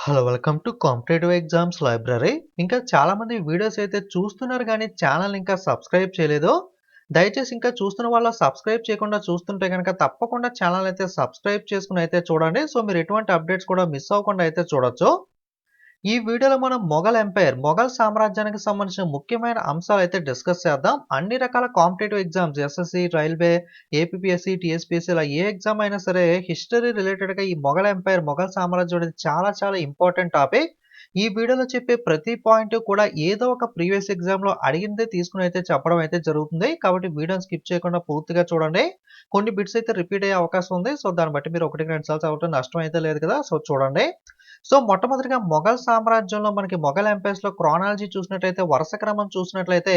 Hello welcome to competitive exams library. ఇంకా చాలామంది videos అయితే చూస్తున్నారు కానీ ఛానల్ ఇంకా సబ్స్క్రైబ్ చేయలేదు. దయచేసి ఇంకా చూస్తున్న వాళ్ళు సబ్స్క్రైబ్ చేయకుండా చూస్తుంటే గనక తప్పకుండా ఛానల్ అయితే సబ్స్క్రైబ్ చేసుకొని అయితే చూడండి. సో మీరు ఎటువంటి అప్డేట్స్ కూడా మిస్ అవ్వకుండా అయితే చూడొచ్చు. ఈ వీడియోలో మనం మొఘల్ ఎంపైర్, మొఘల్ సామ్రాజ్యానికి సంబంధించిన ముఖ్యమైన అంశాలు అయితే డిస్కస్ చేద్దాం. అన్ని రకాల competitive exams SSC, railway, APPSC, TSPSC ఇలా ఏ ఎగ్జామ్ అయినా సరే హిస్టరీ రిలేటెడ్‌గా ఈ మొఘల్ ఎంపైర్, మొఘల్ సామ్రాజ్యం అనేది చాలా చాలా ఇంపార్టెంట్ టాపిక్. ఈ వీడియోలో చెప్పే ప్రతి పాయింట్ కూడా ఏదో ఒక ప్రీవియస్ ఎగ్జామ్‌లో అడిగిందే తీసుకొని అయితే చెప్పడం అయితే జరుగుతుంది. కాబట్టి వీడియోని స్కిప్ చేయకుండా పూర్తిగా చూడండి. కొన్ని బిట్స్ అయితే రిపీట్ అయ్యే అవకాశం ఉంది. సో దాన్ని బట్టి మీరు 1, 2 సార్లు చదవటం నష్టం అయితే లేదు కదా! సో చూడండి. సో మొట్టమొదటిగా మొఘల్ సామ్రాజ్యంలో మనకి మొఘల్ ఎంపైర్స్‌లో క్రోనాలజీ చూసినట్లయితే, వరుస క్రమం చూసినట్లయితే,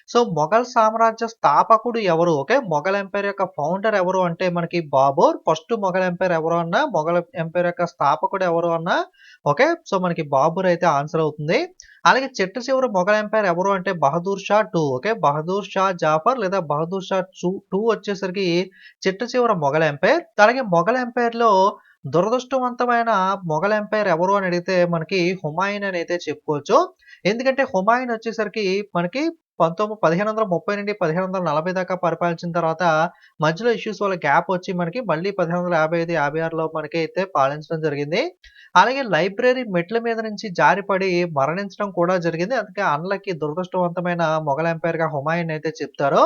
సో మొఘల్ సామ్రాజ్య స్థాపకుడు ఎవరు? ఓకే. మొఘల్ ఎంపైర్ యొక్క ఫౌండర్ ఎవరు అంటే మనకి బాబర్. ఫస్ట్ మొఘల్ ఎంపైర్ ఎవరు అన్నా, మొఘల్ ఎంపైర్ యొక్క స్థాపకుడు ఎవరు అన్నా ఓకే. సో మనకి బాబర్ అయితే ఆన్సర్ అవుతుంది. అలాగే చిట్ట చివరి మొఘల్ ఎంపైర్ ఎవరు అంటే బహదూర్ షా 2 ఓకే. బహదూర్ షా జాఫర్ లేదా బహదూర్ షా 2 వచ్చేసరికి చిట్ట చివరి మొఘల్ ఎంపైర్. అలాగే మొఘల్ ఎంపైర్‌లో దురదృష్టవంతమైన మొఘల్ ఎంపైర్ ఎవరు అని అడిగితే మనకి హుమాయూన్ అని అయితే చెప్పుకోవచ్చు. ఎందుకంటే హుమాయూన్ వచ్చేసరికి మనకి 1530 నుండి 1540 దాకా పరిపాలించిన తర్వాత మధ్యలో ఇష్యూస్ వల్ల గ్యాప్ వచ్చి మనకి మళ్ళీ 1555, 56లో మనకి అయితే పాలించడం జరిగింది. అలాగే లైబ్రరీ మెట్ల మీద నుంచి జారిపడి మరణించడం కూడా జరిగింది. అందుకే అన్‌లక్కీ దురదృష్టవంతమైన మొఘల్ ఎంపైర్‌గా హుమాయూన్ అయితే చెప్తారు.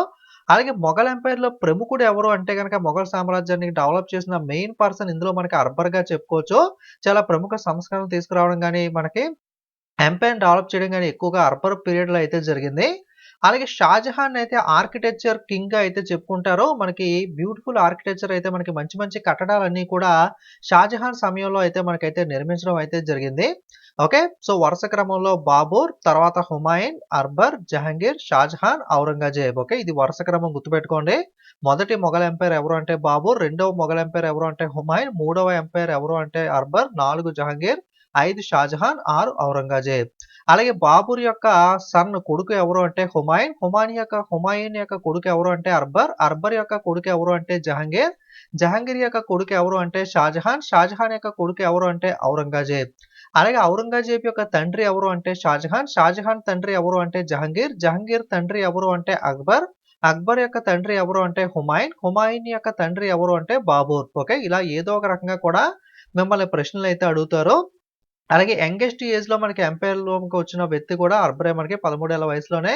అలాగే మొఘల్ ఎంపైర్‌లో ప్రముఖుడు ఎవరు అంటే గనక మొఘల్ సామ్రాజ్యాన్ని డెవలప్ చేసిన మెయిన్ పర్సన్ ఇందులో మనకి అక్బర్‌గా చెప్పుకోవచ్చు. చాలా ప్రముఖ సంస్కరణలు తీసుకురావడం గాని, మనకి ఎంపైర్‌ని డెవలప్ చేయడం గాని ఎక్కువగా అక్బర్ పీరియడ్‌లో అయితే జరిగింది. అలాగే షాజహాన్ అయితే ఆర్కిటెక్చర్ కింగ్‌గా అయితే చెప్పుకుంటారు. మనకి బ్యూటిఫుల్ ఆర్కిటెక్చర్ అయితే మనకి మంచి మంచి కట్టడాలన్నీ కూడా షాజహాన్ సమయంలో అయితే మనకైతే నిర్మించడం అయితే జరిగింది. ఓకే. సో వరుస క్రమంలో బాబర్, తర్వాత హుమాయూన్, అక్బర్, జహంగీర్, షాజహాన్, ఔరంగజేబ్. ఓకే. ఇది వరుస క్రమం గుర్తుపెట్టుకోండి. మొదటి మొఘల్ ఎంపైర్ ఎవరు అంటే బాబర్, రెండవ మొఘల్ ఎంపైర్ ఎవరు అంటే హుమాయూన్, మూడవ ఎంపైర్ ఎవరు అంటే అక్బర్, 4 జహంగీర్, 5 షాజహాన్, 6 ఔరంగజేబ్. అలాగే బాబర్ యొక్క కొడుకు ఎవరు అంటే హుమాయూన్. హుమాయూన్ యొక్క కొడుకు ఎవరు అంటే అక్బర్. అక్బర్ యొక్క కొడుకు ఎవరు అంటే జహంగీర్. జహంగీర్ యొక్క కొడుకు ఎవరు అంటే షాజహాన్. షాజహాన్ యొక్క కొడుకు ఎవరు అంటే ఔరంగజేబ్. అలాగే ఔరంగజేబ్ యొక్క తండ్రి ఎవరు అంటే షాజహాన్. షాజహాన్ తండ్రి ఎవరు అంటే జహంగీర్. జహంగీర్ తండ్రి ఎవరు అంటే అక్బర్. అక్బర్ యొక్క తండ్రి ఎవరు అంటే హుమాయూన్. హుమాయూన్ యొక్క తండ్రి ఎవరు అంటే బాబర్. ఓకే. ఇలా ఏదో ఒక రకంగా కూడా మిమ్మల్ని ప్రశ్నలు అయితే అడుగుతారు. అలాగే యంగెస్ట్ ఏజ్‌లో మనకి ఎంపైర్‌లోకి వచ్చిన వ్యక్తి కూడా అక్బరే. మనకి 13 ఏళ్ల వయసులోనే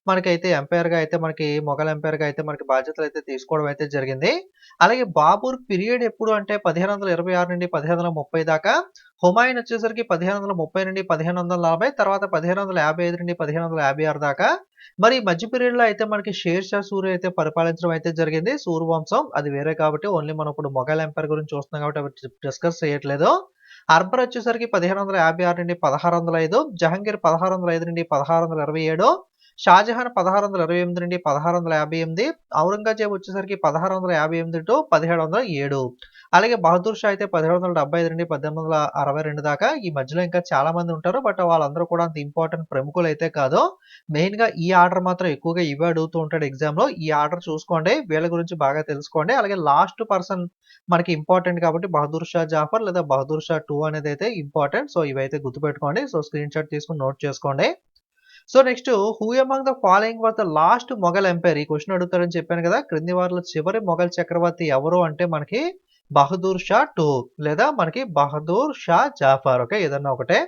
మనకైతే ఎంపైర్‌గా అయితే మనకి మొఘల్ ఎంపైర్‌గా అయితే మనకి బాధ్యతలైతే తీసుకోవడం అయితే జరిగింది. అలాగే బాబర్ పీరియడ్ ఎప్పుడు అంటే 1526 నుండి 1530 దాకా. హుమాయూన్ వచ్చేసరికి 1530 నుండి 1540, తర్వాత 1555 నుండి 1556 దాకా. మరి ఈ మధ్య పీరియడ్‌లో అయితే మనకి షేర్ షా సూరి అయితే పరిపాలించడం అయితే జరిగింది. సూర్ వంశం అది వేరే కాబట్టి ఓన్లీ మనం ఇప్పుడు మొఘల్ ఎంపైర్ గురించి చూస్తున్నాం కాబట్టి అవి డిస్కస్ చేయట్లేదు. అక్బర్ వచ్చేసరికి 1556 నుండి 1605, జహంగీర్ 1605 నుండి 1627, షాజహాన్ 1628 నుండి 1658, ఔరంగజేబ్ వచ్చేసరికి 1658 టు 1707. అలాగే బహదూర్ షా అయితే 1775 నుండి 1862 దాకా. ఈ మధ్యలో ఇంకా చాలా మంది ఉంటారు. బట్ వాళ్ళందరూ కూడా అంత ఇంపార్టెంట్ ప్రముఖులైతే కాదు. మెయిన్‌గా ఈ ఆర్డర్ మాత్రం ఎక్కువగా ఇవే అడుగుతూ ఉంటాడు ఎగ్జామ్‌లో. ఈ ఆర్డర్ చూసుకోండి. వీళ్ళ గురించి బాగా తెలుసుకోండి. అలాగే లాస్ట్ పర్సన్ మనకి ఇంపార్టెంట్ కాబట్టి బహదూర్ షా జాఫర్ లేదా బహదూర్ షా 2 అనేదైతే ఇంపార్టెంట్. సో ఇవైతే గుర్తుపెట్టుకోండి. సో స్క్రీన్ షాట్ తీసుకొని నోట్ చేసుకోండి. So next who among the following was the last Mughal empire? ఈ క్వెషన్ అడుగుతారని చెప్పాను కదా! క్రింది వారిలో చివరి మొఘల్ చక్రవర్తి ఎవరు అంటే మనకి బహదూర్ షా 2 లేదా మనకి బహదూర్ షా జాఫర్. ఓకే. ఏదన్నా ఒకటే.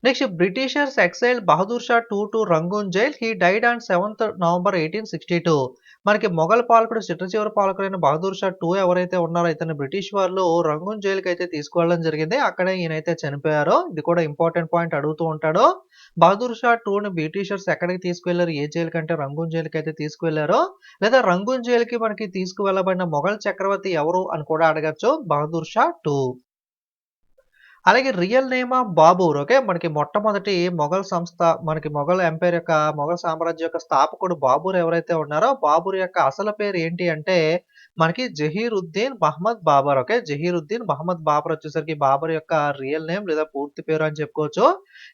Next Britishers exhaled Bahadur Shah 2 to Rangoon jail. He died on 7th November 1862. మనకి మొఘల్ పాలకుడు చిట్ట చివరి పాలకుడైన బహదూర్ షా 2 ఎవరైతే ఉన్నారో ఇతన్ని బ్రిటిష్ వాళ్ళు రంగూన్ జైలుకి అయితే తీసుకువెళ్ళడం జరిగింది. అక్కడే ఈయనైతే చనిపోయారు. ఇది కూడా ఇంపార్టెంట్ పాయింట్ అడుగుతూ ఉంటాడు. బహదూర్ షా 2ని బ్రిటిషర్స్ ఎక్కడికి తీసుకువెళ్లారు? ఏ జైలు కంటే రంగూన్ జైలుకి అయితే తీసుకువెళ్లారు. లేదా రంగూన్ జైలుకి మనకి తీసుకువెళ్ళబడిన మొఘల్ చక్రవర్తి ఎవరు అని కూడా అడగచ్చు. బహదూర్ షా 2. అలాగే రియల్ నేమ్ ఆఫ్ బాబూర్. ఓకే. మనకి మొట్టమొదటి మొఘల్ సంస్థ మనకి మొఘల్ ఎంపైర్ యొక్క మొఘల్ సామ్రాజ్యం యొక్క స్థాపకుడు బాబూర్ ఎవరైతే ఉన్నారో బాబూర్ యొక్క అసలు పేరు ఏంటి అంటే మనకి జహీరుద్దీన్ మహమ్మద్ బాబర్. ఓకే. జహీరుద్దీన్ మహమ్మద్ బాబర్ వచ్చేసరికి బాబర్ యొక్క రియల్ నేమ్ లేదా పూర్తి పేరు అని చెప్పుకోవచ్చు.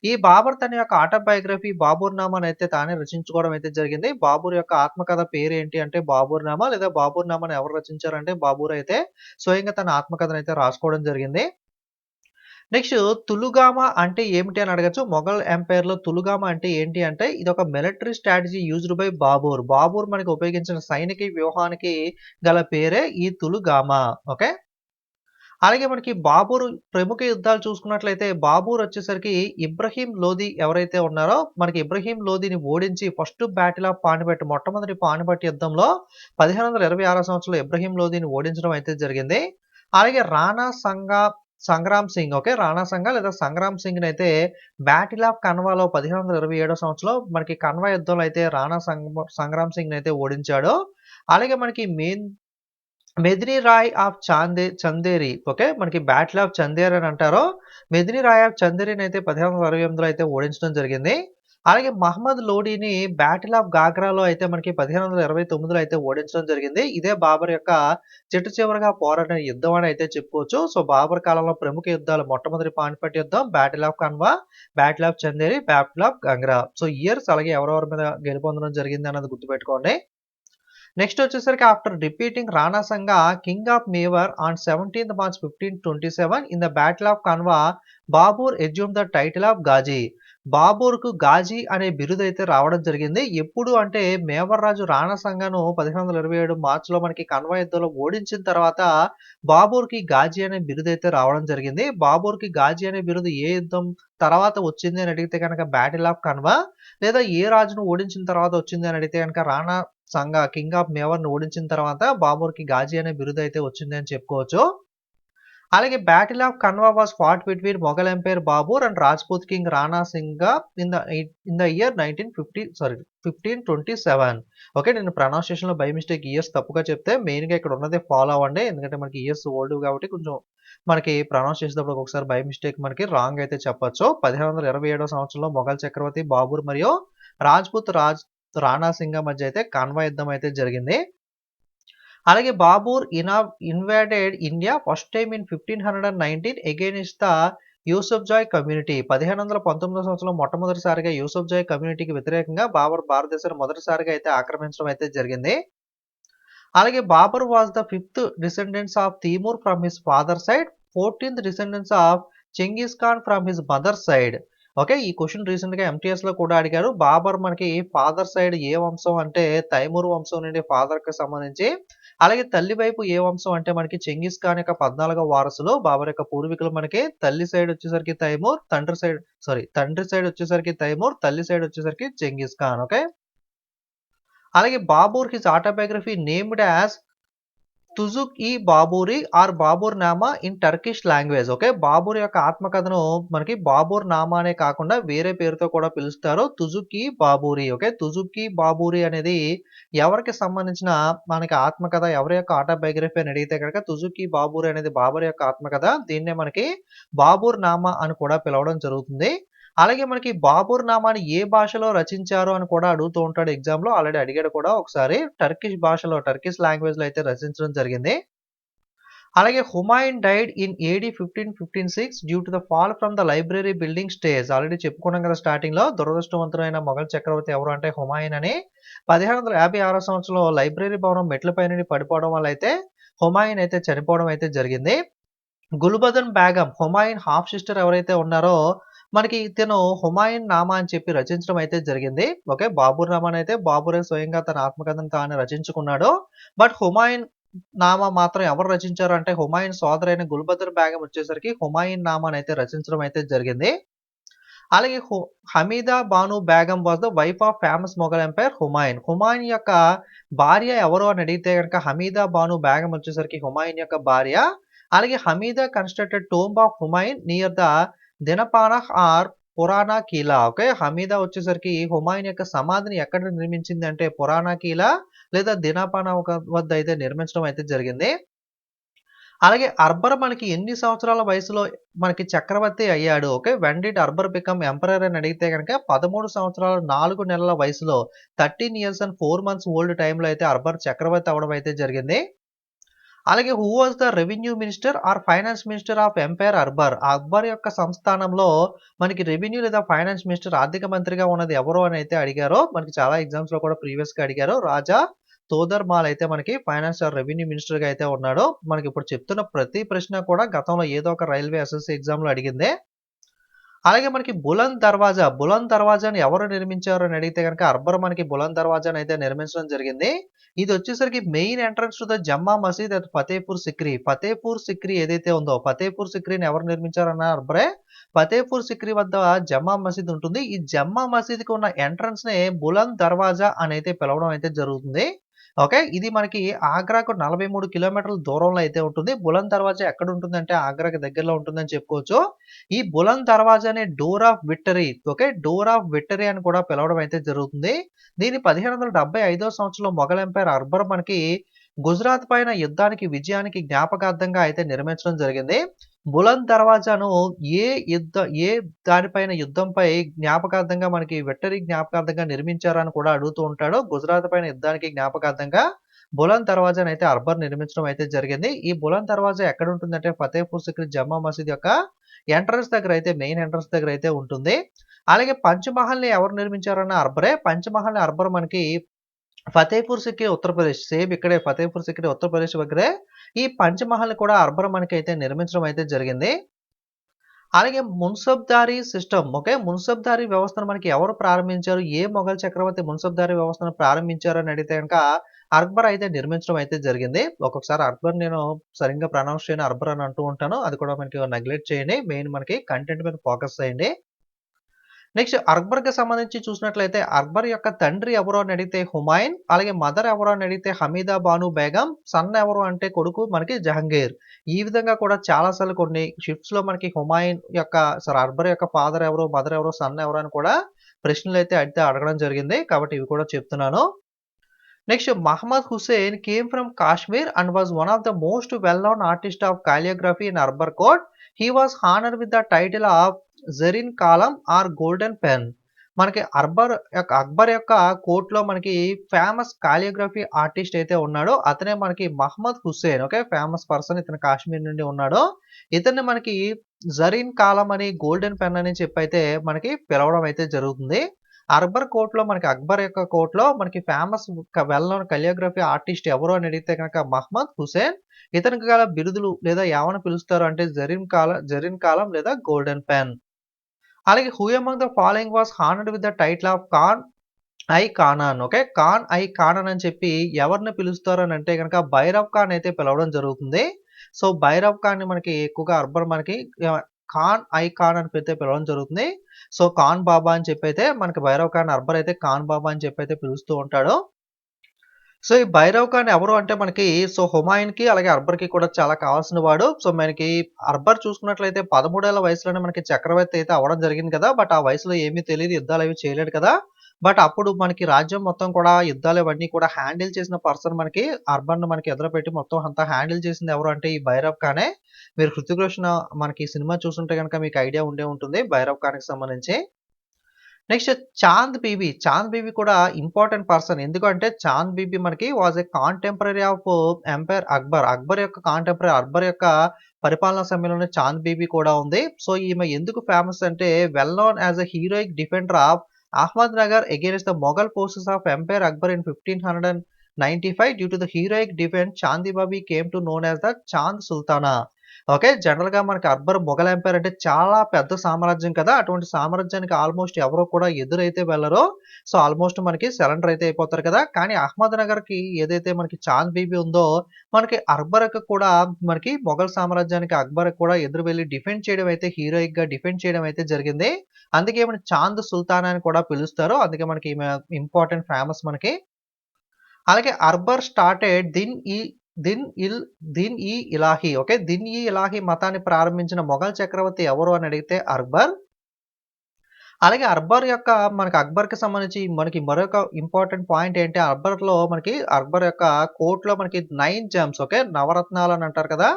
ఈ బాబర్ తన యొక్క ఆటోబయోగ్రఫీ బాబూర్ నామాని అయితే తానే రచించుకోవడం అయితే జరిగింది. బాబూర్ యొక్క ఆత్మకథ పేరు ఏంటి అంటే బాబూర్ నామా లేదా బాబూర్ నామాని ఎవరు రచించారంటే బాబూర్ అయితే స్వయంగా తన ఆత్మకథను అయితే రాసుకోవడం జరిగింది. నెక్స్ట్ తులుగామా అంటే ఏమిటి అని అడగచ్చు. మొఘల్ ఎంపైర్‌లో తులుగామా అంటే ఏంటి అంటే ఇదొక మిలిటరీ స్ట్రాటజీ యూజ్డ్ బై బాబూర్. బాబూర్ మనకి ఉపయోగించిన సైనిక వ్యూహానికి గల పేరే ఈ తులుగామా. ఓకే. అలాగే మనకి బాబూర్ ప్రముఖ యుద్ధాలు చూసుకున్నట్లయితే బాబూర్ వచ్చేసరికి ఇబ్రహీం లోధి ఎవరైతే ఉన్నారో మనకి ఇబ్రహీం లోధిని ఓడించి ఫస్ట్ బ్యాటిల్ ఆఫ్ పానిపట్ మొట్టమొదటి పానిపట్ యుద్ధంలో 1526 సంవత్సరంలో ఇబ్రహీం లోధిని ఓడించడం అయితే జరిగింది. అలాగే రాణా సంగ్రామ్ సింగ్ ఓకే రాణా సంఘ లేదా సంగ్రామ్ సింగ్ అయితే బ్యాటిల్ ఆఫ్ కన్వాలో 1527 సంవత్సరంలో మనకి కన్వా యుద్ధంలో అయితే సంగ్రామ్ సింగ్ అయితే ఓడించాడు. అలాగే మనకి మెదిని రాయ్ ఆఫ్ చందేరి ఓకే మనకి బ్యాటిల్ ఆఫ్ చందేర్ అని అంటారు. మెదిని రాయ్ ఆఫ్ చందేరిని అయితే 1568లో అయితే ఓడించడం జరిగింది. అలాగే మహమ్మద్ లోడీని బ్యాటిల్ ఆఫ్ గాగ్రాలో అయితే మనకి 1529లో అయితే ఓడించడం జరిగింది. ఇదే బాబర్ యొక్క చిట్ట చివరగా పోరాడిన యుద్ధం అని అయితే చెప్పుకోవచ్చు. సో బాబర్ కాలంలో ప్రముఖ యుద్ధాలు మొట్టమొదటి పానిపట్ యుద్ధం, battle of Khanwa, battle of Chanderi, battle of గంగ్రా. సో ఇయర్స్ అలాగే ఎవరెవరి మీద గెలుపొందడం జరిగింది అన్నది గుర్తుపెట్టుకోండి. నెక్స్ట్ వచ్చేసరికి after defeating Rana Sanga king of Mewar on 17th March 1527 in the battle of Khanwa Babur assume the title of Ghazi. బాబూర్కు గాజీ అనే బిరుదు అయితే రావడం జరిగింది. ఎప్పుడు అంటే మేవర్ రాజు రాణా సంఘను 1527 మార్చిలో మనకి కన్వా యుద్ధంలో ఓడించిన తర్వాత బాబూర్కి గాజీ అనే బిరుదు అయితే రావడం జరిగింది. బాబూర్కి గాజీ అనే బిరుదు ఏ యుద్ధం తర్వాత వచ్చింది అని అడిగితే కనుక బ్యాటిల్ ఆఫ్ కన్వా, లేదా ఏ రాజును ఓడించిన తర్వాత వచ్చింది అని అడిగితే కనుక రాణా సంఘ కింగ్ ఆఫ్ మేవర్‌ని ఓడించిన తర్వాత బాబర్‌కి గాజీ అనే బిరుదు అయితే వచ్చింది అని చెప్పుకోవచ్చు. అలాగే battle of Khanwa was fought between Mughal empire Babur and Rajput king Rana Singh in the year 1527. Okay. నేను ప్రొనౌన్సియేషన్‌లో బై మిస్టేక్ ఇయర్స్ తప్పుగా చెప్తే మెయిన్‌గా ఇక్కడ ఉన్నదే ఫాలో అవ్వండి. ఎందుకంటే మనకి ఇయర్స్ ఓల్డ్ కాబట్టి కొంచెం మనకి ప్రొనౌన్స్ చేసేటప్పుడు ఒక్కొక్కసారి బై మిస్టేక్ మనకి రాంగ్ అయితే చెప్పొచ్చు. 1527 సంవత్సరంలో మొఘల్ చక్రవర్తి బాబూర్ మరియు రాజ్‌పూత్ రాణా సింగ మధ్య అయితే కన్వా యుద్ధం అయితే జరిగింది. అలాగే Babur invaded India first time in 1519 against the Yusufzai community. 1519 సంవత్సరంలో మొట్టమొదటిసారిగా యూసఫ్జాయ్ కమ్యూనిటీకి వ్యతిరేకంగా బాబర్ భారతదేశాన్ని మొదటిసారిగా అయితే ఆక్రమించడం అయితే జరిగింది. అలాగే Babur was the 5th descendants of Timur from his father side, 14th descendants of Genghis Khan from his mother side. Okay. ఈ క్వశ్చన్ రీసెంట్‌గా ఎంటీఎస్‌లో కూడా అడిగారు. బాబర్ మనకి ఫాదర్ సైడ్ ఏ వంశం అంటే తైమూర్ వంశం నుండి ఫాదర్‌కి సంబంధించి, అలాగే తల్లి వైపు ఏ వంశం అంటే మనకి చెంగిస్ ఖాన్ యొక్క 14వ వారసులు. బాబర్ యొక్క పూర్వీకులు మనకి తల్లి సైడ్ వచ్చేసరికి తైమూర్, తండ్రి సైడ్ వచ్చేసరికి తైమూర్, తల్లి సైడ్ వచ్చేసరికి చెంగిస్ ఖాన్. ఓకే. అలాగే Babur his autobiography named as Tuzuk-i Baburi or Babur Nama in Turkish language. Okay. Babur యొక్క ఆత్మకథను మనకి బాబూర్ నామా అనే కాకుండా వేరే పేరుతో కూడా పిలుస్తారు. తుజుక్-ఇ బాబూరి. ఓకే. తుజుక్-ఇ బాబూరి అనేది ఎవరికి సంబంధించిన మనకి ఆత్మకథ, ఎవరి యొక్క ఆటోబయోగ్రఫీ అని అడిగితే కనుక తుజుక్-ఇ బాబూరి అనేది బాబర్ యొక్క ఆత్మకథ. దీన్నే మనకి బాబూర్ నామా అని కూడా పిలవడం జరుగుతుంది. అలాగే మనకి బాబూర్ నామాని ఏ భాషలో రచించారు అని కూడా అడుగుతూ ఉంటాడు ఎగ్జామ్‌లో. ఆల్రెడీ అడిగాడు కూడా ఒకసారి. టర్కిష్ లాంగ్వేజ్‌లో అయితే రచించడం జరిగింది. అలాగే Humayun died in AD 1556 due to the fall from the library building stage. Already చెప్పుకున్నాం కదా స్టార్టింగ్‌లో. దురదృష్టవంతుడైన మొఘల్ చక్రవర్తి ఎవరు అంటే హుమాయూన్ అని. 1556 సంవత్సరంలో లైబ్రరీ భవనం మెట్లపై నుండి పడిపోవడం వల్ల అయితే హుమాయూన్ అయితే చనిపోవడం అయితే జరిగింది. గుల్బదన్ బేగం హుమాయూన్ హాఫ్ సిస్టర్ ఎవరైతే ఉన్నారో మనకి ఇతను హుమాయూన్ నామా అని చెప్పి రచించడం అయితే జరిగింది. ఓకే. బాబూర్ నామాని అయితే బాబూరే స్వయంగా తన ఆత్మకథను తాను రచించుకున్నాడు. బట్ హుమాయూన్ నామా మాత్రం ఎవరు రచించారు అంటే హుమాయూన్ సోదరైన గుల్బదర్ బేగం వచ్చేసరికి హుమాయూన్ నామాని అయితే రచించడం అయితే జరిగింది. అలాగే Hamida Banu Begum was the wife of famous Mughal empire Humayun. Humayun యొక్క భార్య ఎవరు అని అడిగితే కనుక హమీదా బాను బేగం వచ్చేసరికి హుమాయూన్ యొక్క భార్య. అలాగే Hamida constructed tomb of Humayun near the Dinpanah or Purana Qila. Okay. Hamida వచ్చేసరికి హుమాయూన్ యొక్క సమాధిని ఎక్కడ నిర్మించింది అంటే పురాణా కీలా లేదా దినపానా వద్ద అయితే నిర్మించడం అయితే జరిగింది. అలాగే అక్బర్ మనకి ఎన్ని సంవత్సరాల వయసులో మనకి చక్రవర్తి అయ్యాడు? Okay. When did Akbar become emperor అని అడిగితే గనక 13 సంవత్సరాల 4 నెలల వయసులో 13 ఇయర్స్ అండ్ 4 మంత్స్ ఓల్డ్ టైమ్‌లో అయితే అక్బర్ చక్రవర్తి అవ్వడం అయితే జరిగింది. అలాగే who was the revenue minister or finance minister of empire Akbar. Akbar యొక్క సంస్థానంలో మనకి రెవెన్యూ లేదా ఫైనాన్స్ మినిస్టర్ ఆర్థిక మంత్రిగా ఉన్నది ఎవరు అని అయితే అడిగారో మనకి చాలా ఎగ్జామ్స్‌లో కూడా ప్రీవియస్‌గా అడిగారు. రాజా తోదర్మాల్ అయితే మనకి ఫైనాన్స్ ఆర్ రెవెన్యూ మినిస్టర్‌గా అయితే ఉన్నాడు. మనకి ఇప్పుడు చెప్తున్న ప్రతి ప్రశ్న కూడా గతంలో ఏదో ఒక రైల్వే ఎస్ఎస్‌సి ఎగ్జామ్‌లో అడిగిందే. అలాగే మనకి బులంద్ దర్వాజాని ఎవరు నిర్మించారు అని అడిగితే గనక అక్బర్ మనకి బులంద్ దర్వాజాని అయితే నిర్మించడం జరిగింది. ఇది వచ్చేసరికి main entrance to the Jama మసీద్ అట్ ఫతేపూర్ సిక్రీ. ఫతేపూర్ సిక్రీ ఏదైతే ఉందో ఫతేపూర్ సిక్రీని ఎవరు నిర్మించారన్న అక్బరే. ఫతేపూర్ సిక్రీ వద్ద జమ్మా మసీద్ ఉంటుంది. ఈ జమ్మా మసీద్‌కి ఉన్న ఎంట్రన్స్‌నే బులంద్ దర్వాజా అని అయితే పిలవడం అయితే జరుగుతుంది. ఓకే. ఇది మనకి ఆగ్రాకు 43 కిలోమీటర్ల దూరంలో అయితే ఉంటుంది. బులంద్ దర్వాజా ఎక్కడ ఉంటుందంటే ఆగ్రాకి దగ్గరలో ఉంటుందని చెప్పుకోవచ్చు. ఈ బులంద్ దర్వాజాని door of victory, okay, door of victory అని కూడా పిలవడం అయితే జరుగుతుంది. దీన్ని 1575వ సంవత్సరంలో మొఘల్ ఎంపైర్ అక్బర్ మనకి గుజరాత్ పైన విజయానికి జ్ఞాపకార్థంగా అయితే నిర్మించడం జరిగింది. బులంద్ దర్వాజాను ఏ దానిపైన యుద్ధంపై జ్ఞాపకార్థంగా మనకి విక్టరీ జ్ఞాపకార్థంగా నిర్మించారని కూడా అడుగుతూ ఉంటాడు. గుజరాత్ పైన యుద్ధానికి జ్ఞాపకార్థంగా బులంద్ దర్వాజాను అయితే అక్బర్ నిర్మించడం అయితే జరిగింది. ఈ బులంద్ దర్వాజా ఎక్కడ ఉంటుందంటే ఫతేపూర్ సిక్రీ జమ్మా మసీద్ యొక్క ఎంట్రన్స్ దగ్గర అయితే మెయిన్ ఎంట్రన్స్ దగ్గర అయితే ఉంటుంది. అలాగే పంచమహల్‌ని ఎవరు నిర్మించారన్న అక్బరే. పంచమహల్‌ని అక్బర్ మనకి ఫతేపూర్ సిక్రీ ఉత్తరప్రదేశ్, సేమ్ ఇక్కడే ఫతేపూర్ సిక్రీ ఉత్తరప్రదేశ్ దగ్గరే ఈ పంచమహల్‌ని కూడా అక్బర్ మనకైతే నిర్మించడం అయితే జరిగింది. అలాగే మున్సబ్దారీ సిస్టమ్, ఓకే, మున్సబ్దారీ వ్యవస్థను మనకి ఎవరు ప్రారంభించారు? ఏ మొఘల్ చక్రవర్తి మున్సబ్దారీ వ్యవస్థను ప్రారంభించారు అని అడిగితే గనక అక్బర్ అయితే నిర్మించడం అయితే జరిగింది. ఒక్కొక్కసారి అక్బర్ నేను సరిగ్గా ప్రొనౌన్స్ చేయను, అక్బర్ అని అంటూ ఉంటాను. అది కూడా మనకి నెగ్లెక్ట్ చేయండి. మెయిన్ మనకి కంటెంట్ మీద ఫోకస్ చేయండి. నెక్స్ట్ అక్బర్‌కి సంబంధించి చూసినట్లయితే అక్బర్ యొక్క తండ్రి ఎవరు అని అడిగితే హుమాయూన్. అలాగే మదర్ ఎవరు అని అడిగితే హమీదా బాను బేగం. సన్ ఎవరు అంటే కొడుకు మనకి జహంగీర్. ఈ విధంగా కూడా చాలా సార్లు కొన్ని షిఫ్ట్స్‌లో మనకి అక్బర్ యొక్క ఫాదర్ ఎవరు, మదర్ ఎవరు, సన్ ఎవరు అని కూడా ప్రశ్నలైతే అడగడం జరిగింది. కాబట్టి ఇవి కూడా చెప్తున్నాను. Next Muhammad Hussain came from Kashmir and was one of the most well known artist of calligraphy in Akbar court. He was honoured with the title of Zarin Qalam or golden pen. మనకి అక్బర్ యొక్క కోర్టులో మనకి ఫేమస్ కాలియోగ్రఫీ ఆర్టిస్ట్ అయితే ఉన్నాడో అతనే మనకి Mohammed Hussain. Okay, famous person, ఇతను కాశ్మీర్ నుండి ఉన్నాడు. ఇతన్ని మనకి జరీన్ కాలం అని గోల్డెన్ పెన్ అని చెప్పైతే మనకి పిలవడం అయితే జరుగుతుంది. అక్బర్ యొక్క కోర్టులో మనకి ఫేమస్ వెల్ నోన్ కాలియోగ్రఫీ ఆర్టిస్ట్ ఎవరు అని అడిగితే కనుక మహమ్మద్ హుస్సేన్. ఇతనికి గల బిరుదులు లేదా ఏమని పిలుస్తారు అంటే జరీన్ కాలం లేదా గోల్డెన్ పెన్. అలాగే who among the following was honoured with the title of Khan i Khanan. Okay, Khan i Khanan అని చెప్పి ఎవరిని పిలుస్తారు అని అంటే కనుక భైరవ్ ఖాన్ అయితే పిలవడం జరుగుతుంది. సో భైరవ్ ఖాన్ మనకి ఎక్కువగా అక్బర్ మనకి ఖాన్ ఐ ఖాన్ అని అయితే పిలవడం జరుగుతుంది. సో ఖాన్ బాబా అని చెప్పైతే మనకి భైరవ్ ఖాన్ అక్బర్ అయితే ఖాన్ బాబా అని చెప్పైతే పిలుస్తూ ఉంటాడు. సో ఈ భైరవ్ ఖాన్ ఎవరు అంటే మనకి హుమాయూన్‌కి అలాగే అక్బర్‌కి కూడా చాలా కావాల్సిన వాడు. సో మనకి అక్బర్ చూసుకున్నట్లయితే 13 ఏళ్ల వయసులోనే మనకి చక్రవర్తి అయితే అవ్వడం జరిగింది కదా! బట్ ఆ వయసులో ఏమీ తెలీదు. యుద్ధాలవి చేయలేడు కదా! బట్ అప్పుడు మనకి రాజ్యం మొత్తం కూడా యుద్ధాలు ఇవన్నీ కూడా హ్యాండిల్ చేసిన పర్సన్ మనకి అక్బర్‌ని మనకి ఎదురుపెట్టి మొత్తం అంతా హ్యాండిల్ చేసింది ఎవరు అంటే ఈ భైరవ్ ఖానే. మీరు 'హృతిక్ రోషన్' మనకి సినిమా చూసుంటే గనుక మీకు ఐడియా ఉండే ఉంటుంది భైరవ్ ఖాన్‌కి సంబంధించి. నెక్స్ట్ చాంద్ బీబీ కూడా ఇంపార్టెంట్ పర్సన్. ఎందుకంటే చాంద్ బీబీ మనకి was a contemporary of empire Akbar. Akbar యొక్క పరిపాలనా సమయంలోనే చాంద్ బీబీ కూడా ఉంది. సో ఈమె ఎందుకు ఫేమస్ అంటే well known as a heroic defender of Ahmednagar against the Mughal forces of empire Akbar in 1595 due to the heroic defence Chand Bibi came to known as the Chand Sultana. Okay, జనరల్‌గా మనకి అక్బర్ మొఘల్ ఎంపైర్ అంటే చాలా పెద్ద సామ్రాజ్యం కదా! అటువంటి సామ్రాజ్యానికి ఆల్‌మోస్ట్ ఎవరు కూడా ఎదురైతే వెళ్లరో. సో ఆల్‌మోస్ట్ మనకి సరెండర్ అయితే అయిపోతారు కదా! కానీ అహ్మద్‌నగర్‌కి ఏదైతే మనకి చాంద్ బీబీ ఉందో మనకి అక్బర్‌కి కూడా మనకి మొఘల్ సామ్రాజ్యానికి అక్బర్‌కి కూడా ఎదురు వెళ్లి డిఫెండ్ చేయడం అయితే హీరోయిక్‌గా డిఫెండ్ చేయడం అయితే జరిగింది. అందుకే ఈమెను చాంద్ సుల్తానా అని కూడా పిలుస్తారు. అందుకే మనకి ఈమె ఇంపార్టెంట్ ఫేమస్ మనకి. అలాగే అక్బర్ స్టార్టెడ్ దిన్ ఇ ఇలాహి. ఓకే, దిన్ ఇ ఇలాహి మతాన్ని ప్రారంభించిన మొఘల్ చక్రవర్తి ఎవరు అని అడిగితే అక్బర్. అలాగే అక్బర్‌కి సంబంధించి మనకి మరొక ఇంపార్టెంట్ పాయింట్ ఏంటి అక్బర్ యొక్క కోర్ట్‌లో మనకి 9 జెమ్స్, ఓకే, నవరత్నాలు అని అంటారు కదా!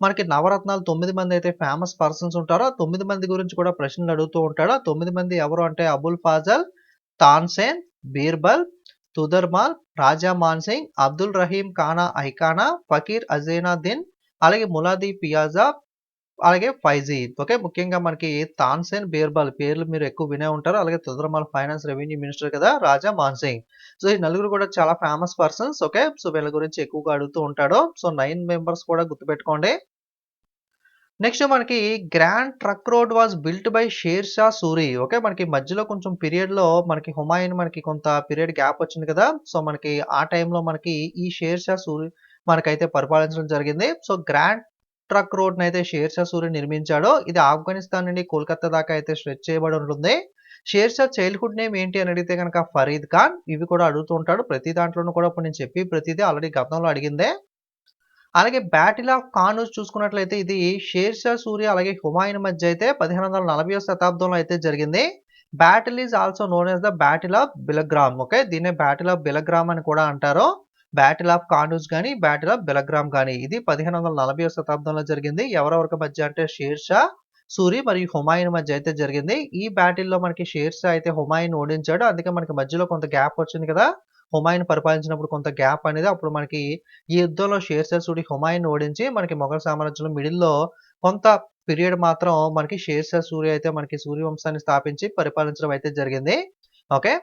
మనకి నవరత్నాలు 9 మంది అయితే ఫేమస్ పర్సన్స్ ఉంటారో. 9 మంది గురించి కూడా ప్రశ్నలు అడుగుతూ ఉంటాడు. 9 మంది ఎవరు అంటే అబుల్ ఫాజల్, తాన్సేన్, బీర్బల్, తుదర్మాల్, రాజా మాన్సింగ్, అబ్దుల్ రహీం ఖానా ఐఖానా, ఫకీర్ అజేనా దిన్, అలాగే ములాది పియాజా, అలాగే ఫైజీ. ఓకే. ముఖ్యంగా మనకి తాన్సేన్, బీర్బల్ పేర్లు మీరు ఎక్కువ వినే ఉంటారు. అలాగే తొందరమాల ఫైనాన్స్, రెవెన్యూ మినిస్టర్ కదా! రాజా మాన్సింగ్. సో, ఈ నలుగురు కూడా చాలా ఫేమస్ పర్సన్స్. ఓకే. సో, వీళ్ళ గురించి ఎక్కువగా అడుగుతూ ఉంటాడు. సో, 9 మెంబర్స్ కూడా గుర్తుపెట్టుకోండి. నెక్స్ట్ మనకి grand truck road was built by share Shah Suri. Okay. మనకి మధ్యలో కొంచెం పీరియడ్‌లో మనకి హుమాయూన్ మనకి కొంత పీరియడ్ గ్యాప్ వచ్చింది కదా! సో, మనకి ఆ టైంలో మనకి ఈ షేర్ షా సూరి మనకైతే పరిపాలించడం జరిగింది. సో, గ్రాండ్ ట్రక్ రోడ్‌నైతే షేర్ షా సూరి నిర్మించాడు. ఇది ఆఫ్ఘనిస్తాన్ నుండి కోల్‌కత్తా దాకా అయితే స్ట్రెచ్ చేయబడి ఉంటుంది. షేర్ షా చైల్డ్‌హుడ్ నేమ్ ఏంటి అని అడిగితే గనక ఫరీద్ ఖాన్. ఇవి కూడా అడుగుతూ ఉంటాడు. ప్రతి దాంట్లోనూ కూడా ఇప్పుడు నేను చెప్పి ప్రతిదీ ఆల్రెడీ గతంలో అడిగిందే. అలాగే బ్యాటిల్ ఆఫ్ కానూజ్ చూసుకున్నట్లయితే ఇది షేర్ షా సూరి అలాగే హుమాయూన్ మధ్య అయితే 1540వ శతాబ్దంలో అయితే జరిగింది. Battle is also known as the battle of Bilgram. Okay. దీన్నే బ్యాటిల్ ఆఫ్ బిలగ్రామ్ అని కూడా అంటారు. బ్యాటిల్ ఆఫ్ కానూజ్ గాని, బ్యాటిల్ ఆఫ్ బిలగ్రామ్ గాని ఇది 1540వ శతాబ్దంలో జరిగింది. ఎవరెవరికి మధ్య అంటే షేర్ షా సూరి మరియు హుమాయూన్ మధ్య అయితే జరిగింది. ఈ బ్యాటిల్‌లో మనకి షేర్ షా అయితే హుమాయూన్ ఓడించాడు. అందుకే మనకి మధ్యలో కొంత గ్యాప్ వచ్చింది కదా! హుమాయూన్ పరిపాలించినప్పుడు కొంత గ్యాప్ అనేది అప్పుడు మనకి ఈ యుద్ధంలో షేర్ షా సూరి హుమాయూన్ ఓడించి మనకి మొఘల్ సామ్రాజ్యంలో మిడిల్‌లో కొంత పీరియడ్ మాత్రం మనకి షేర్ షా సూరి అయితే మనకి సూర్యవంశాన్ని స్థాపించి పరిపాలించడం అయితే జరిగింది. Okay.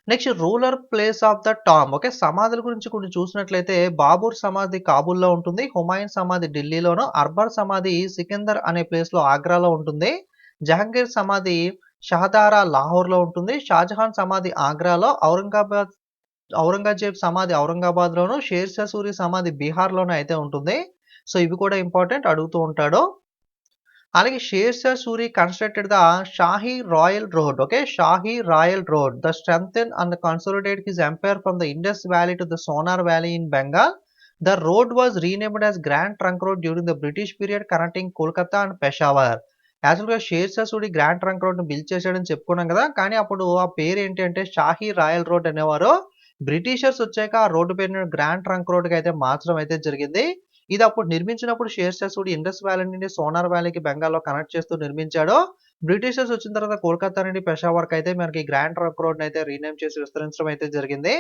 Next ruler place of the tomb. Okay. సమాధుల గురించి కొన్ని చూసినట్లయితే బాబూర్ సమాధి కాబూల్‌లో ఉంటుంది. హుమాయూన్ సమాధి ఢిల్లీలోను, అక్బర్ సమాధి సికిందర్ అనే ప్లేస్‌లో ఆగ్రాలో ఉంటుంది. జహంగీర్ సమాధి షహదారా లాహోర్‌లో ఉంటుంది. షాజహాన్ సమాధి ఆగ్రాలో, ఔరంగజేబ్ సమాధి ఔరంగాబాద్‌లోను, షేర్ షా సూరి సమాధి బీహార్‌లోను అయితే ఉంటుంది. సో, ఇవి కూడా ఇంపార్టెంట్ అడుగుతూ ఉంటాడు. అలాగే Sher Shah Suri constructed the Shahi royal road. Okay. Shahi royal road the strengthen and consolidate his empire from the Indus valley to the Sonar valley in Bengal. The road was renamed as grand trunk road during the British period connecting Kolkata and Peshawar. యాక్చువల్‌గా Sher Shah Suri grand trunk రోడ్‌ని build చేశాడని చెప్పుకున్నాం కదా! కానీ అప్పుడు ఆ పేరు ఏంటి అంటే షాహీ రాయల్ రోడ్ అనేవారు. బ్రిటిషర్స్ వచ్చాక ఆ రోడ్డు పేరుని గ్రాండ్ ట్రంక్ రోడ్‌గా అయితే మార్చడం అయితే జరిగింది. ఇది అప్పుడు నిర్మించినప్పుడు షేర్ షా సూరి ఇండస్ వ్యాలీ నుండి సోనార్ వ్యాలీకి బెంగాల్‌లో కనెక్ట్ చేస్తూ నిర్మించాడు. బ్రిటిషర్స్ వచ్చిన తర్వాత కోల్‌కత్తా నుండి పెషావర్‌కి అయితే మనకి గ్రాండ్ ట్రంక్ రోడ్‌ని అయితే రీనేమ్ చేసి విస్తరించడం అయితే జరిగింది.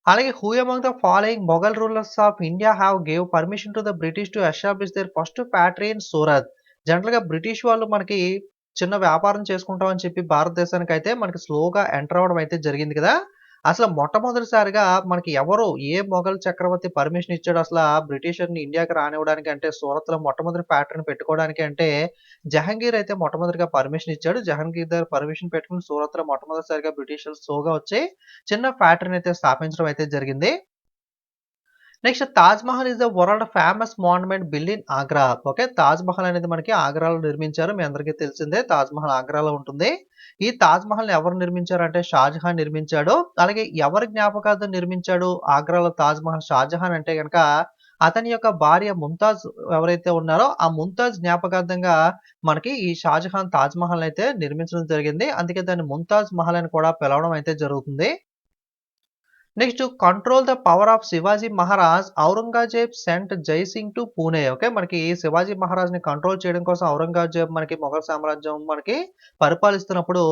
అలాగే who among the following Mughal rulers of India have gave permission to the British to establish there first factory in Surat. జనరల్‌గా బ్రిటిష్ వాళ్ళు మనకి చిన్న వ్యాపారం చేసుకుంటాం అని చెప్పి భారతదేశానికైతే మనకి స్లోగా ఎంటర్ అవ్వడం అయితే జరిగింది కదా! అసలు మొట్టమొదటిసారిగా మనకి ఎవరు ఏ మొఘల్ చక్రవర్తి పర్మిషన్ ఇచ్చాడు అసల బ్రిటిషర్‌ని ఇండియాకి రానివ్వడానికి అంటే సూరత్‌లో మొట్టమొదటి ఫ్యాక్టరీని పెట్టుకోవడానికి అంటే జహంగీర్ అయితే మొట్టమొదటిగా పర్మిషన్ ఇచ్చాడు. జహంగీర్ దగ్గర పర్మిషన్ పెట్టుకొని సూరత్‌లో మొట్టమొదటిసారిగా బ్రిటిషర్స్ స్లోగా వచ్చి చిన్న ఫ్యాక్టరీని అయితే స్థాపించడం అయితే జరిగింది. Next 'Taj Mahal' is the world famous monument build in Agra. Okay. 'Taj Mahal' అనేది మనకి ఆగ్రాలో నిర్మించారు. మీ అందరికీ తెలిసిందే. 'తాజ్ మహల్' ఆగ్రాలో ఉంటుంది. ఈ 'తాజ్ మహల్‌ని' ఎవరు నిర్మించారంటే 'షాజహాన్' నిర్మించాడు. అలాగే ఎవరి జ్ఞాపకార్థం నిర్మించాడు ఆగ్రాలో 'తాజ్ మహల్' 'షాజహాన్' అంటే గనక అతని యొక్క భార్య 'ముంతాజ్' ఎవరైతే ఉన్నారో ఆ 'ముంతాజ్' జ్ఞాపకార్థంగా మనకి ఈ 'షాజహాన్' 'తాజ్ మహల్‌ని' అయితే నిర్మించడం జరిగింది. అందుకే దాన్ని 'ముంతాజ్ మహల్' అని కూడా పిలవడం అయితే జరుగుతుంది. Next control the power of Shivaji Maharaj Aurangzeb sent Jai Singh to Pune. Okay. మనకి శివాజీ మహారాజ్‌ని కంట్రోల్ చేయడం కోసం ఔరంగజేబ్ మనకి మొఘల్ సామ్రాజ్యం మనకి పరిపాలిస్తున్నప్పుడు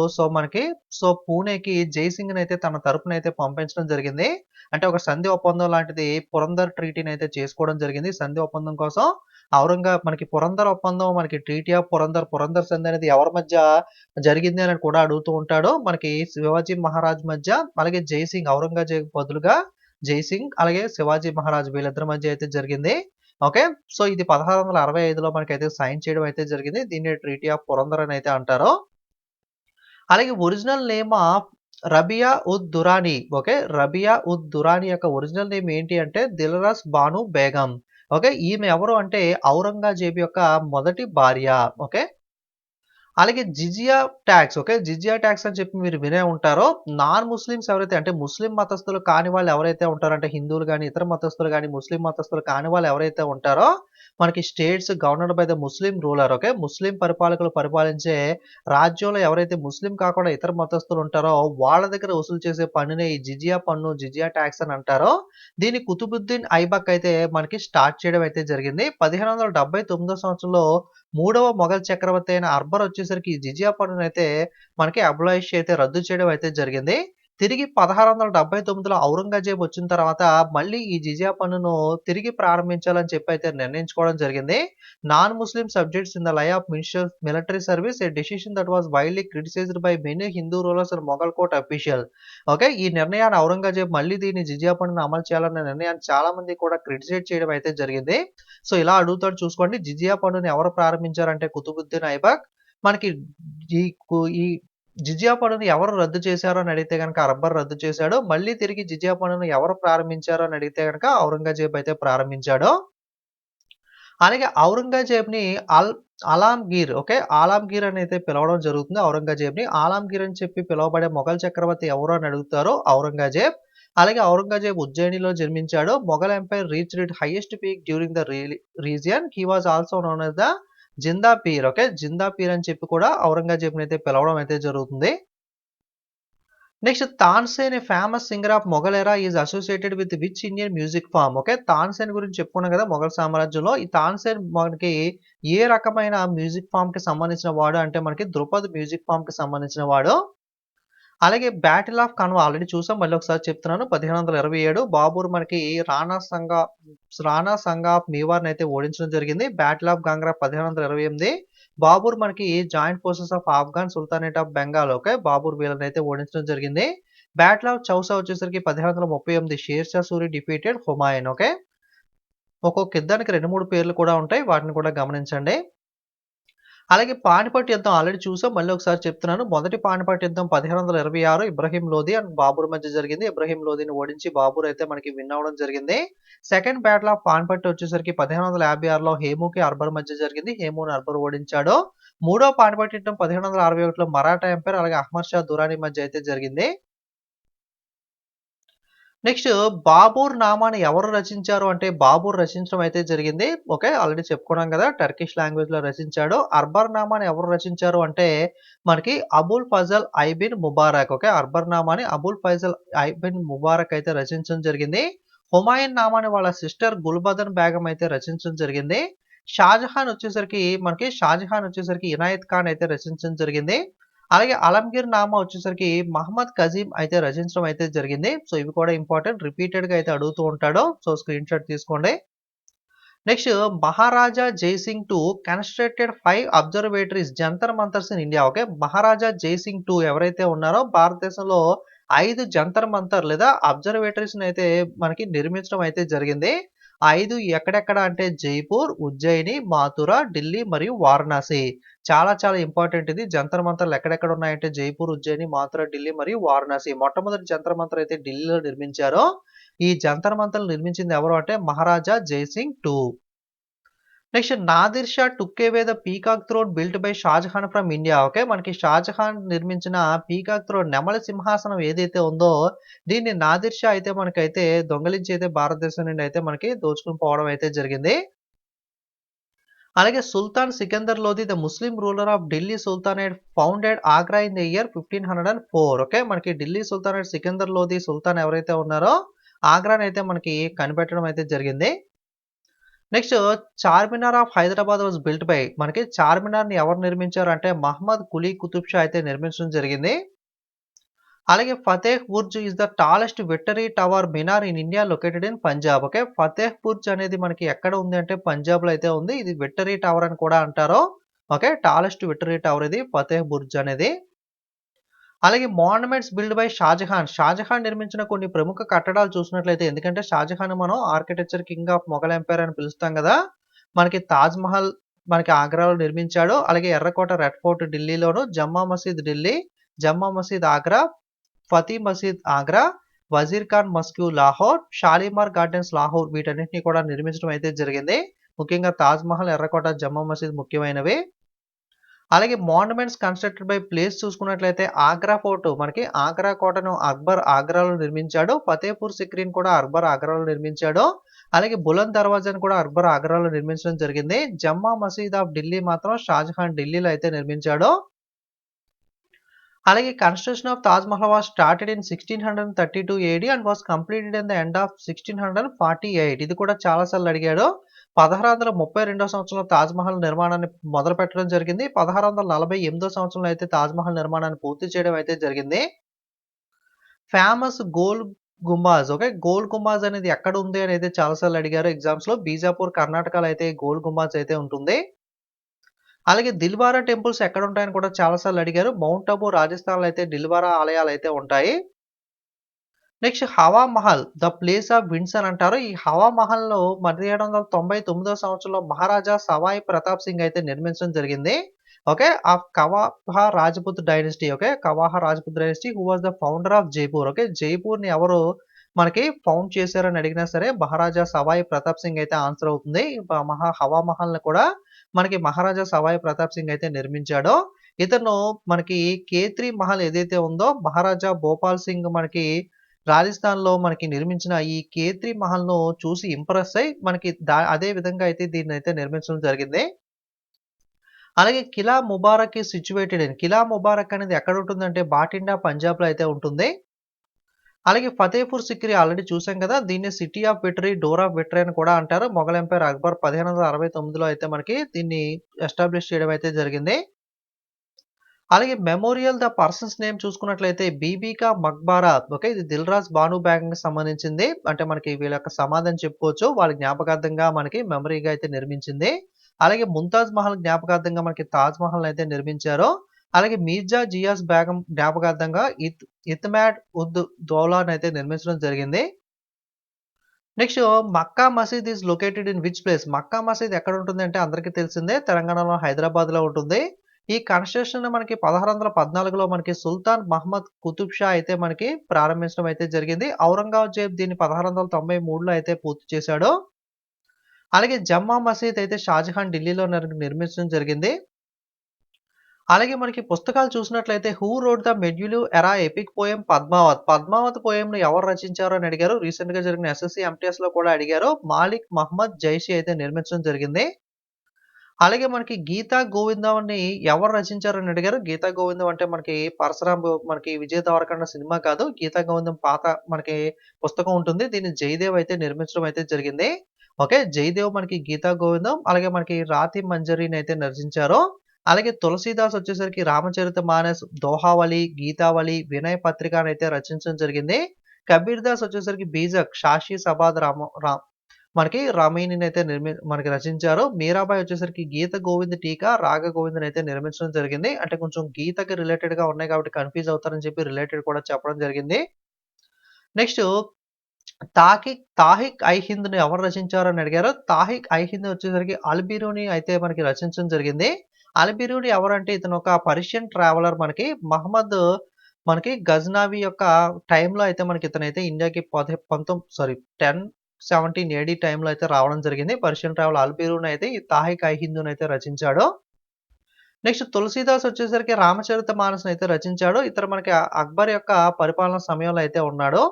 పూణేకి జైసింగ్‌ని అయితే తన తరపున అయితే పంపించడం జరిగింది. అంటే ఒక సంధి ఒప్పందం లాంటిది పురందర్ ట్రీటీని అయితే చేసుకోవడం జరిగింది. సంధి ఒప్పందం కోసం మనకి పురందర్ ఒప్పందం, మనకి ట్రీటీ ఆఫ్ పురందర్, పురందర్ సంధి అనేది ఎవరి మధ్య జరిగింది అని కూడా అడుగుతూ ఉంటాడు. మనకి శివాజీ మహారాజ్ మధ్య, అలాగే జైసింగ్ ఔరంగజేబ్ బదులుగా జైసింగ్, అలాగే శివాజీ మహారాజ్ వీళ్ళిద్దరి మధ్య అయితే జరిగింది. ఓకే. సో, ఇది 1665లో మనకైతే సైన్ చేయడం అయితే జరిగింది. దీన్ని ట్రీటీ ఆఫ్ పురందర్ అని అయితే అంటారు. అలాగే original name of Rabia ud Daurani. Okay. Rabia ud Daurani యొక్క ఒరిజినల్ నేమ్ ఏంటి అంటే దిల్‌రస్ బాను బేగం. ఓకే. ఈమె ఎవరు అంటే ఔరంగజేబు యొక్క మొదటి భార్య. ఓకే. అలాగే జిజియా టాక్స్. ఓకే. జిజియా టాక్స్ అని చెప్పి మీరు వినే ఉంటారు. నాన్ ముస్లిమ్స్ ఎవరైతే అంటే ముస్లిం మతస్థులు కాని వాళ్ళు ఎవరైతే ఉంటారో అంటే హిందువులు గాని, ఇతర మతస్థులు గాని, ముస్లిం మతస్థులు కాని వాళ్ళు ఎవరైతే ఉంటారో మనకి states governed by the Muslim ruler. Okay. Muslim పరిపాలకులు పరిపాలించే రాజ్యంలో ఎవరైతే ముస్లిం కాకుండా ఇతర మతస్థులు ఉంటారో వాళ్ళ దగ్గర వసూలు చేసే పన్నునే ఈ జిజియా పన్ను, జిజియా టాక్స్ అని అంటారు. దీన్ని కుతుబుద్దీన్ ఐబక్ అయితే మనకి స్టార్ట్ చేయడం అయితే జరిగింది. 1579 సంవత్సరంలో మూడవ మొఘల్ చక్రవర్తి అయిన అక్బర్ వచ్చేసరికి ఈ జిజియా పన్నునైతే మనకి అబాలిష్ అయితే రద్దు చేయడం అయితే జరిగింది. తిరిగి 1679లో ఔరంగజేబ్ వచ్చిన తర్వాత మళ్ళీ ఈ జిజియా పన్నును తిరిగి ప్రారంభించాలని చెప్పి అయితే నిర్ణయించుకోవడం జరిగింది. Non Muslim subjects in the లై of military service A decision that was widely criticised by many Hindu rulers and Mughal court official. Okay. ఈ నిర్ణయాన్ని ఔరంగజేబ్ మళ్ళీ దీన్ని జిజియా పన్నును అమలు చేయాలన్న నిర్ణయాన్ని చాలా మంది కూడా క్రిటిసైజ్ చేయడం అయితే జరిగింది. సో ఇలా అడుగుతాడు చూసుకోండి. జిజియా పన్నుని ఎవరు ప్రారంభించారంటే కుతుబుద్దీన్ ఐబక్. మనకి ఈ జిజియా పన్నుని ఎవరు రద్దు చేశారు అని అడిగితే గనక అక్బర్ రద్దు చేశాడు. మళ్ళీ తిరిగి జిజియా పన్నును ఎవరు ప్రారంభించారు అని అడిగితే గనక ఔరంగజేబ్ అయితే ప్రారంభించాడు. అలాగే ఔరంగజేబ్‌ని ఆలాంగీర్ ఓకే. ఆలాంగీర్ అని అయితే పిలవడం జరుగుతుంది ఔరంగజేబ్‌ని. ఆలాంగీర్ అని చెప్పి పిలువబడే మొఘల్ చక్రవర్తి ఎవరు అని అడుగుతారు ఔరంగజేబ్. అలాగే ఔరంగజేబ్ ఉజ్జయినిలో జన్మించాడు. Mughal empire reached it highest peak during the region. He was also known as the Zinda Pir okay. Zinda Pir అని చెప్పి కూడా ఔరంగజేబ్‌ని అయితే పిలవడం అయితే జరుగుతుంది. Next Tansen a famous singer of Mughal era is associated with which Indian music form okay. Tansen గురించి చెప్పుకున్నాం కదా మొఘల్ సామ్రాజ్యంలో. ఈ తాన్సేన్ మనకి ఏ రకమైన మ్యూజిక్ ఫామ్‌కి సంబంధించిన వాడు అంటే మనకి ధ్రుపద్ మ్యూజిక్ ఫామ్‌కి సంబంధించిన వాడు. అలాగే బ్యాటిల్ ఆఫ్ కన్వా ఆల్రెడీ చూసాం. మళ్ళీ ఒకసారి చెప్తున్నాను. 1527 బాబూర్ మనకి రాణా సంగా ఆఫ్ మీవార్‌ని అయితే ఓడించడం జరిగింది. బ్యాటిల్ ఆఫ్ గంగ్రా 1528 బాబూర్ మనకి joint forces of Afghan sultanate of Bengal okay. Babur వీళ్ళని అయితే ఓడించడం జరిగింది. బ్యాటిల్ ఆఫ్ చౌసా వచ్చేసరికి 1538 షేర్ షా సూరి డిఫీటెడ్ హుమాయూన్ ఓకే. ఒక్కొక్క యుద్ధానికి 2, 3 పేర్లు కూడా ఉంటాయి. వాటిని కూడా గమనించండి. అలాగే పానిపట్ యుద్ధం ఆల్రెడీ చూసాం. మళ్ళీ ఒకసారి చెప్తున్నాను. మొదటి పానిపట్ యుద్ధం 1526 ఇబ్రహీం లోధి అండ్ బాబూర్ మధ్య జరిగింది. ఇబ్రహీం లోధిని ఓడించి బాబూర్ అయితే మనకి విన్ అవ్వడం జరిగింది. సెకండ్ బ్యాటిల్ ఆఫ్ పానిపట్ వచ్చేసరికి 1556లో హేమూకి అక్బర్ మధ్య జరిగింది. హేమూని అక్బర్ ఓడించాడు. మూడో పానిపట్ యుద్ధం 1561లో మరాఠా ఎంపైర్ అలాగే అహ్మద్ షా దురానీ మధ్య అయితే జరిగింది. నెక్స్ట్ బాబూర్ నామాని ఎవరు రచించారు అంటే బాబూర్ రచించడం అయితే జరిగింది. ఓకే. ఆల్రెడీ చెప్పుకున్నాం కదా. టర్కిష్ లాంగ్వేజ్‌లో రచించాడు. అక్బర్ నామాని ఎవరు రచించారు అంటే మనకి అబుల్ ఫజల్ ఐబిన్ ముబారక్ ఓకే. అక్బర్ నామాని అబుల్ ఫజల్ ఐబిన్ ముబారక్ అయితే రచించడం జరిగింది. హుమాయూన్ నామాని వాళ్ళ సిస్టర్ గుల్బదన్ బేగం అయితే రచించడం జరిగింది. షాజహాన్ వచ్చేసరికి ఇనాయత్ ఖాన్ అయితే రచించడం జరిగింది. అలాగే అలంగీర్ నామా వచ్చేసరికి మహమ్మద్ కజీం అయితే రచించడం అయితే జరిగింది. సో ఇవి కూడా ఇంపార్టెంట్. రిపీటెడ్‌గా అయితే అడుగుతూ ఉంటాడు. సో స్క్రీన్ షాట్ తీసుకోండి. Next Maharaja Jaisingh 2 constructed 5 observatories Jantar మంతర్స్ in India okay. మహారాజా జైసింగ్ 2 ఎవరైతే ఉన్నారో భారతదేశంలో 5 జంతర్ మంతర్ లేదా అబ్జర్వేటరీస్‌ని అయితే మనకి నిర్మించడం అయితే జరిగింది. ఆ 5 ఎక్కడెక్కడ అంటే జైపూర్, ఉజ్జయిని, మాథురా, ఢిల్లీ మరియు వారణాసి. చాలా చాలా ఇంపార్టెంట్ ఇది. జంతర్ మంతర్‌లు ఎక్కడెక్కడ ఉన్నాయంటే జైపూర్, ఉజ్జయిని, మాథురా, ఢిల్లీ మరియు వారణాసి. మొట్టమొదటి జంతర్ మంతర్ అయితే ఢిల్లీలో నిర్మించారు. ఈ జంతర్ మంతర్‌లు నిర్మించింది ఎవరు అంటే మహారాజా Jaisingh 2. Next Nadir Shah took away the peacock throne built by Shahjahan from India okay. మనకి షాజహాన్ నిర్మించిన పీకాక్ థ్రోన్ నెమలి సింహాసనం ఏదైతే ఉందో దీన్ని నాదిర్ షా అయితే మనకైతే దొంగలించి అయితే భారతదేశం నుండి అయితే మనకి దోచుకుని పోవడం అయితే జరిగింది. అలాగే sultan Sikandar Lodi the Muslim ruler of Delhi sultanate founded Agra in the year 1504 okay. మనకి ఢిల్లీ సుల్తానేట్ సికందర్ లోధి సుల్తాన్ ఎవరైతే ఉన్నారో ఆగ్రాని అయితే మనకి కనిపెట్టడం అయితే జరిగింది. Next Charminar of Hyderabad was built by మనకి చార్మినార్‌ని ఎవరు నిర్మించారు అంటే మహమ్మద్ కులీ కుతుబ్ షా అయితే నిర్మించడం జరిగింది. అలాగే Fateh Burj is the tallest victory tower Minar in India located in Punjab okay. Fateh Burj అనేది మనకి ఎక్కడ ఉంది అంటే పంజాబ్‌లో అయితే ఉంది. ఇది విక్టరీ టవర్ అని కూడా అంటారు. ఓకే. టాలెస్ట్ విక్టరీ టవర్ ఇది ఫతేహ్ బుర్జ్ అనేది. అలాగే monuments build by Shah Jahan. Shah Jahan నిర్మించిన కొన్ని ప్రముఖ కట్టడాలు చూసినట్లయితే ఎందుకంటే షాజహాన్ మనం architecture king of Mughal empire అని పిలుస్తాం కదా. మనకి తాజ్ మహల్ మనకి ఆగ్రాలో నిర్మించాడు. అలాగే ఎర్రకోట రెడ్ ఫోర్ట్ ఢిల్లీలోను, జమ్మా మసీద్ ఢిల్లీ, జమ్మా మసీద్ ఆగ్రా, ఫతీ మసీద్ ఆగ్రా, వజీర్ ఖాన్ మస్క్యూ లాహోర్, షాలిమార్ గార్డెన్స్ లాహోర్ వీటన్నిటిని కూడా నిర్మించడం అయితే జరిగింది. ముఖ్యంగా తాజ్ మహల్, ఎర్రకోట, జమ్మా మసీద్ ముఖ్యమైనవి. అలాగే మాన్యుమెంట్స్ కన్‌స్ట్రక్టెడ్ బై ప్లేస్ చూసుకున్నట్లయితే ఆగ్రా ఫోర్ట్ మనకి ఆగ్రా కోటను అక్బర్ ఆగ్రాలో నిర్మించాడు. ఫతేపూర్ సిక్రీని కూడా అక్బర్ ఆగ్రాలో నిర్మించాడు. అలాగే బులంద్ దర్వాజాను కూడా అక్బర్ ఆగ్రాలో నిర్మించడం జరిగింది. జమ్మా మసీద్ ఆఫ్ ఢిల్లీ మాత్రం షాజహాన్ ఢిల్లీలో అయితే నిర్మించాడు. అలాగే construction of Taj Mahal was started in 1632 AD and was completed in the end of 1648. ఇది కూడా చాలా సార్లు అడిగాడు. 1632 సంవత్సరంలో తాజ్ మహల్ నిర్మాణాన్ని మొదలుపెట్టడం జరిగింది. 1648 సంవత్సరంలో అయితే తాజ్ మహల్ నిర్మాణాన్ని పూర్తి చేయడం అయితే జరిగింది. ఫేమస్ గోల్ గుంబాజ్. ఓకే. గోల్ గుంబాజ్ అనేది ఎక్కడ ఉంది అని అయితే చాలా సార్లు అడిగారు ఎగ్జామ్స్‌లో. బీజాపూర్ కర్ణాటకలో అయితే గోల్ గుంబాజ్ అయితే ఉంటుంది. అలాగే దిల్వారా టెంపుల్స్ ఎక్కడుంటాయని కూడా చాలా సార్లు అడిగారు. మౌంట్ అబూ రాజస్థాన్‌లో అయితే దిల్వారా ఆలయాలైతే ఉంటాయి. Next Hawa Mahal, the place of winds అని అంటారు. ఈ హవా మహల్‌ను 1799 సంవత్సరంలో మహారాజా సవాయి ప్రతాప్ సింగ్ అయితే నిర్మించడం జరిగింది. Okay. Of Kachwaha Rajput dynasty. Okay. Kachwaha Rajput dynasty who was the founder of Jaipur. Okay. జైపూర్‌ని ఎవరు మనకి ఫౌండ్ చేశారని అడిగినా సరే మహారాజా సవాయి ప్రతాప్ సింగ్ అయితే ఆన్సర్ అవుతుంది. హవా మహల్‌ని కూడా మనకి మహారాజా సవాయి ప్రతాప్ సింగ్ అయితే నిర్మించాడు. ఇతను మనకి కేత్రి మహల్ ఏదైతే ఉందో మహారాజా భోపాల్ సింగ్ మనకి రాజస్థాన్‌లో మనకి నిర్మించిన ఈ కేత్రి మహల్‌ను చూసి ఇంప్రెస్ అయ్యి మనకి అదే విధంగా అయితే దీన్నైతే నిర్మించడం జరిగింది. అలాగే కిలా ముబారక్ ఈస్ సిట్యుయేటెడ్ ఇన్, కిలా ముబారక్ అనేది ఎక్కడ ఉంటుందంటే బాటిండా పంజాబ్‌లో అయితే ఉంటుంది. అలాగే ఫతేపూర్ సిక్రీ ఆల్రెడీ చూసాం కదా! దీన్ని city of victory, door of victory అని కూడా అంటారు. మొఘల్ ఎంపైర్ అక్బర్ 1569లో అయితే మనకి దీన్ని ఎస్టాబ్లిష్ చేయడం అయితే జరిగింది. అలాగే మెమోరియల్ ద పర్సన్స్ నేమ్ చూసుకున్నట్లయితే బీబీకా మక్బారా. ఓకే. ఇది దిల్‌రాజ్ బాను బేగంకి సంబంధించింది. అంటే మనకి వీళ్ళ యొక్క సమాధి అని చెప్పుకోవచ్చు. వాళ్ళ జ్ఞాపకార్థంగా మనకి మెమరీగా అయితే నిర్మించింది. అలాగే ముంతాజ్ మహల్ జ్ఞాపకార్థంగా మనకి తాజ్ మహల్‌ని అయితే నిర్మించారు. అలాగే మీర్జా జియాస్ బేగం జ్ఞాపకార్థంగా ఇత్మాడ్ ఉద్ దౌలాని అయితే నిర్మించడం జరిగింది. Next Mecca Masjid is located in which place? Mecca Masjid ఎక్కడ ఉంటుందంటే అందరికీ తెలిసిందే. తెలంగాణలో హైదరాబాద్‌లో ఉంటుంది. ఈ కన్‌స్ట్రక్షన్ మనకి 1614లో మనకి సుల్తాన్ మహమ్మద్ కుతుబ్ షా అయితే మనకి ప్రారంభించడం అయితే జరిగింది. ఔరంగజేబ్ దీన్ని 1693లో అయితే పూర్తి చేశాడు. అలాగే జమ్మా మసీద్ అయితే షాజహాన్ ఢిల్లీలో నిర్మించడం జరిగింది. అలాగే మనకి పుస్తకాలు చూసినట్లయితే హూ రోట్ ద మెడ్యులు ఎరా ఎపిక్ పోయెమ్ 'పద్మావత్'. 'పద్మావత్' పోయెమ్‌ని ఎవరు రచించారు అని అడిగారు. రీసెంట్‌గా జరిగిన ఎస్ఎస్‌సీ, ఎంటీఎస్‌లో కూడా అడిగారు. మాలిక్ మహమ్మద్ జైషి అయితే నిర్మించడం జరిగింది. అలాగే మనకి 'గీతా గోవిందంని' ఎవరు రచించారని అడిగారు. 'గీతా గోవిందం' అంటే మనకి పరశురాం మనకి 'విజయ దేవరకొండ' సినిమా కాదు. 'గీతా గోవిందం' పాత మనకి పుస్తకం ఉంటుంది. దీన్ని జయదేవ్ అయితే నిర్మించడం అయితే జరిగింది. ఓకే. జయదేవ్ మనకి 'గీతా గోవిందం' అలాగే మనకి 'రాతి మంజరి'ని అయితే రచించారు. అలాగే తులసీదాస్ వచ్చేసరికి 'రామచరితమానస్', 'దోహావళి', 'గీతావళి', 'వినయ పత్రిక' అనైతే రచించడం జరిగింది. కబీర్ దాస్ వచ్చేసరికి 'బీజక్', 'షాషి సబాద్ మనకి రామాయణినైతే మనకి రచించారు. మీరాబాయి వచ్చేసరికి 'గీత గోవింద్ టీకా, రాగ గోవింద్‌నైతే నిర్మించడం జరిగింది. అంటే కొంచెం గీతకి రిలేటెడ్‌గా ఉన్నాయి కాబట్టి కన్‌ఫ్యూజ్ అవుతారని చెప్పి రిలేటెడ్ కూడా చెప్పడం జరిగింది. నెక్స్ట్ తాహిక్ ఐ హింద్‌ని ఎవరు రచించారు అని అడిగారు. తాహిక్ ఐ హింద్ వచ్చేసరికి అల్-బిరూని అయితే మనకి రచించడం జరిగింది. అల్-బిరూని ఎవరంటే ఇతను ఒక పర్షియన్ ట్రావెలర్ మనకి మహమ్మద్ మనకి గజనవి యొక్క టైమ్‌లో అయితే మనకి ఇతనైతే ఇండియాకి 1017 ఏడీ టైమ్‌లో అయితే రావడం జరిగింది. పర్షియన్ ట్రావెలర్ అల్-బిరూని అయితే ఈ తాహిక్ ఐ హిందూని అయితే రచించాడు. నెక్స్ట్ తులసీదాస్ వచ్చేసరికి 'రామచరితమానస్‌ని' అయితే రచించాడు. ఇతను మనకి అక్బర్ యొక్క పరిపాలన సమయంలో అయితే ఉన్నాడు.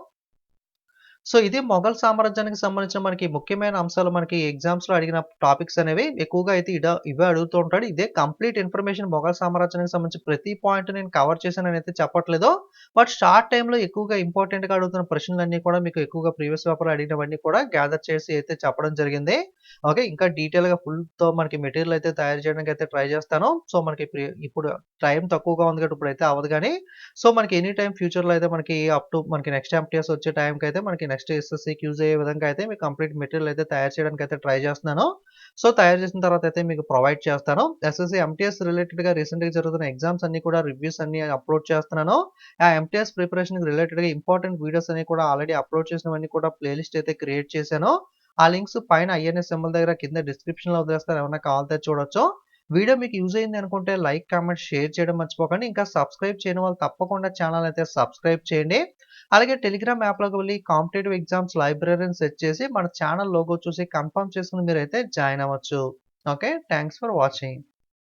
సో, ఇది మొఘల్ సామ్రాజ్యానికి సంబంధించిన మనకి ముఖ్యమైన అంశాలు మనకి ఎగ్జామ్స్‌లో అడిగిన టాపిక్స్ అనేవి ఎక్కువగా అయితే ఇవే అడుగుతూ ఉంటాడు. ఇదే కంప్లీట్ ఇన్ఫర్మేషన్ మొఘల్ సామ్రాజ్యానికి సంబంధించి ప్రతి పాయింట్ నేను కవర్ చేశాననైతే చెప్పట్లేదు. బట్ షార్ట్ టైమ్‌లో ఎక్కువగా ఇంపార్టెంట్‌గా అడుగుతున్న ప్రశ్నలన్నీ కూడా మీకు ఎక్కువగా ప్రీవియస్ పేపర్‌లో అడిగినవన్నీ కూడా గ్యాదర్ చేసి అయితే చెప్పడం జరిగింది. ఓకే. ఇంకా డీటెయిల్‌గా ఫుల్‌తో మనకి మెటీరియల్ అయితే తయారు చేయడానికి అయితే ట్రై చేస్తాను. సో, మనకి ఇప్పుడు టైం తక్కువగా ఉంది కాబట్టి ఇప్పుడైతే అవ్వదు గానీ, సో, మనకి ఎనీ టైమ్ ఫ్యూచర్‌లో అయితే మనకి అప్ టు మనకి నెక్స్ట్ ఎంటీఎస్ వచ్చే టైంకైతే మనకి నెక్స్ట్ ఎస్ఎస్‌సీకి యూజ్ అయ్యే విధంగా అయితే మీకు కంప్లీట్ మెటీరియల్ అయితే తయారు చేయడానికి అయితే ట్రై చేస్తున్నాను. సో, తయారు చేసిన తర్వాత అయితే మీకు ప్రొవైడ్ చేస్తాను. ఎస్ఎస్‌సీ, ఎంటీఎస్ రిలేటెడ్‌గా రీసెంట్‌గా జరుగుతున్న ఎగ్జామ్స్ అన్నీ కూడా రివ్యూస్ అన్నీ అప్‌లోడ్ చేస్తున్నాను. ఆ ఎంటీఎస్ ప్రిపరేషన్‌కి రిలేటెడ్‌గా ఇంపార్టెంట్ వీడియోస్ అన్ని కూడా ఆల్రెడీ అప్‌లోడ్ చేసినవన్నీ కూడా ప్లేలిస్ట్ అయితే క్రియేట్ చేశాను. ఆ లింక్స్ పైన ఐఎన్ఎస్ సింబల్ దగ్గర కింద డిస్క్రిప్షన్‌లో వదిలేస్తాను. ఏమన్నా కావాలితే చూడొచ్చు. వీడియో మీకు యూజ్ అయింది అనుకుంటే లైక్, కామెంట్, షేర్ చేయడం మర్చిపోకండి. ఇంకా సబ్స్క్రైబ్ చేయని వాళ్ళు తప్పకుండా ఛానల్ అయితే సబ్స్క్రైబ్ చేయండి. అలాగే టెలిగ్రామ్ యాప్‌లోకి వెళ్లి కాంపిటేటివ్ ఎగ్జామ్స్ లైబ్రరీ అని సెర్చ్ చేసి మన ఛానల్ లోగో చూసి కన్ఫర్మ్ చేసుకొని మీరైతే జాయిన్ అవ్వచ్చు. ఓకే. Thanks for watching.